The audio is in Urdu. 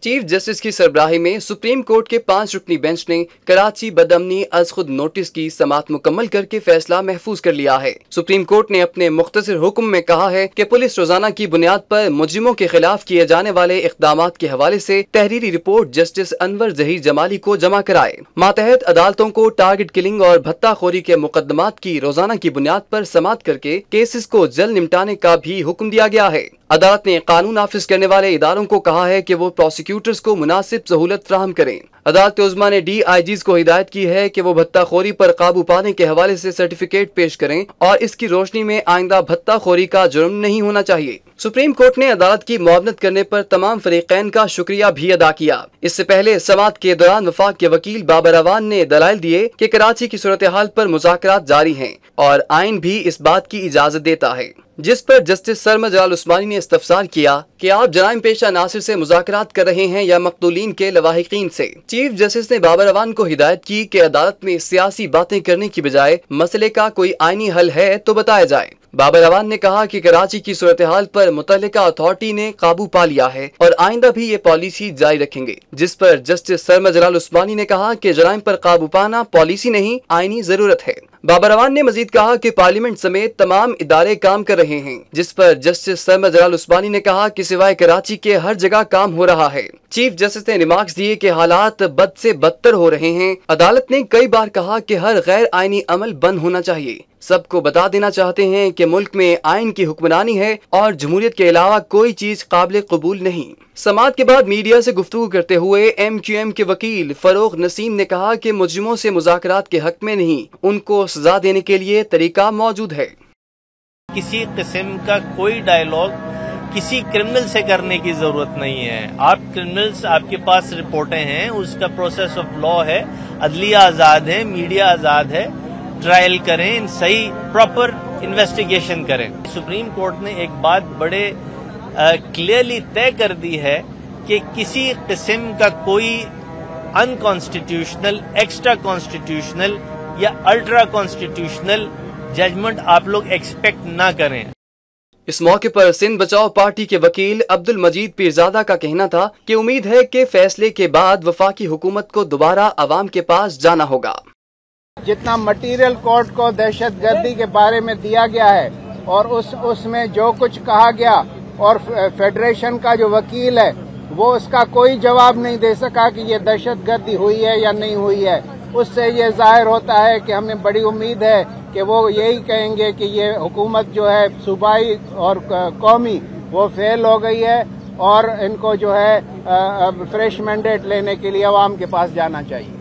چیف جسٹس کی سربراہی میں سپریم کورٹ کے 5 رکنی بینچ نے کراچی بدامنی از خود نوٹس کی سماعت مکمل کر کے فیصلہ محفوظ کر لیا ہے۔ سپریم کورٹ نے اپنے مختصر حکم میں کہا ہے کہ پولیس روزانہ کی بنیاد پر مجرموں کے خلاف کیے جانے والے اقدامات کے حوالے سے تحریری رپورٹ جسٹس انور ظہیر جمالی کو جمع کرائے۔ ماتحت عدالتوں کو ٹارگٹ کلنگ اور بھتہ خوری کے مقدمات کی روزانہ کی بنیاد پر سماعت کر کے کیسز کو جلد نمٹانے کا بھی حکم دیا گیا ہے۔ عدالت نے قانون نافذ کرنے والے اداروں کو کہا ہے کہ وہ پروسیکیوٹرز کو مناسب سہولت فراہم کریں۔ عدالت عظمیٰ نے ڈی آئی جیز کو ہدایت کی ہے کہ وہ بھتہ خوری پر قابو پانے کے حوالے سے سرٹیفکیٹ پیش کریں اور اس کی روشنی میں آئندہ بھتہ خوری کا جرم نہیں ہونا چاہیے۔ سپریم کورٹ نے عدالت کی معاونت کرنے پر تمام فریقین کا شکریہ بھی ادا کیا۔ اس سے پہلے سماعت کے دوران وفاق کے وکیل بابر اوان نے دلائل دیے کہ کراچی کی صورتحال پر مذاکرات جاری ہیں اور آئین بھی اس بات کی اجازت دیتا ہے، جس پر جسٹس سرمد جلال عثمانی نے استفسار کیا کہ آپ جرائم پیشہ عناصر سے مذاکرات کر رہے ہیں یا مقتولین کے لواحقین سے۔ چیف جسٹس نے بابر اوان کو ہدایت کی کہ عدالت میں سیاسی باتیں کرنے کی بجائے مسئلے کا کوئی آئینی حل ہے تو بتایا جائے۔ بابر اوان نے کہا کہ کراچی کی صورتحال پر متعلقہ اتھارٹی نے قابو پا لیا ہے اور آئندہ بھی یہ پالیسی جاری رکھیں گے، جس پر جسٹس سرمد جلال عثمانی نے کہا کہ جرائم پر قابو پانا پالیسی نہیں، آئینی ضرورت ہے۔ بابر اوان نے مزید کہا کہ پارلیمنٹ سمیت تمام ادارے کام کر رہے ہیں، جس پر جسٹس سرمد جلال عثمانی نے کہا کہ سوائے کراچی کے ہر جگہ کام ہو رہا ہے۔ چیف جسٹس نے ریمارکس دیے کہ حالات بد سے بدتر ہو رہے ہیں۔ عدالت نے کئی بار کہا کہ ہر غیر آئینی عمل بند ہونا چاہیے۔ سب کو بتا دینا چاہتے ہیں کہ ملک میں آئین کی حکمرانی ہے اور جمہوریت کے علاوہ کوئی چیز قابل قبول نہیں۔ سماعت کے بعد میڈیا سے گفتگو کرتے ہوئے ایم کیو ایم کے وکیل فروغ نسیم نے کہا کہ مجرموں سے مذاکرات کے حق میں نہیں، ان کو سزا دینے کے لیے طریقہ موجود ہے۔ کسی قسم کا کوئی ڈائیلاگ کسی کرمنل سے کرنے کی ضرورت نہیں ہے۔ آپ کرمنلز، آپ کے پاس رپورٹیں ہیں، اس کا پروسیس آف لا ہے، عدلیہ آزاد ہے، میڈیا آزاد ہے، ٹرائل کریں، صحیح پراپر انویسٹیگیشن کریں۔ سپریم کورٹ نے ایک بات بڑے کلیئرلی طے کر دی ہے کہ کسی قسم کا کوئی ان کانسٹیٹیوشنل، ایکسٹرا کانسٹیٹیوشنل یا الٹرا کانسٹیٹیوشنل ججمنٹ آپ لوگ ایکسپیکٹ نہ کریں۔ اس موقع پر سندھ بچاؤ پارٹی کے وکیل عبد المجید پیرزادہ کا کہنا تھا کہ امید ہے کہ فیصلے کے بعد وفاقی حکومت کو دوبارہ عوام کے پاس جانا ہوگا۔ جتنا مٹیریل کورٹ کو دہشت گردی کے بارے میں دیا گیا ہے اور اس میں جو کچھ کہا گیا، اور فیڈریشن کا جو وکیل ہے وہ اس کا کوئی جواب نہیں دے سکا کہ یہ دہشت گردی ہوئی ہے یا نہیں ہوئی ہے، اس سے یہ ظاہر ہوتا ہے کہ ہمیں بڑی امید ہے کہ وہ یہی کہیں گے کہ یہ حکومت جو ہے صوبائی اور قومی وہ فیل ہو گئی ہے اور ان کو جو ہے فریش مینڈیٹ لینے کے لیے عوام کے پاس جانا چاہیے۔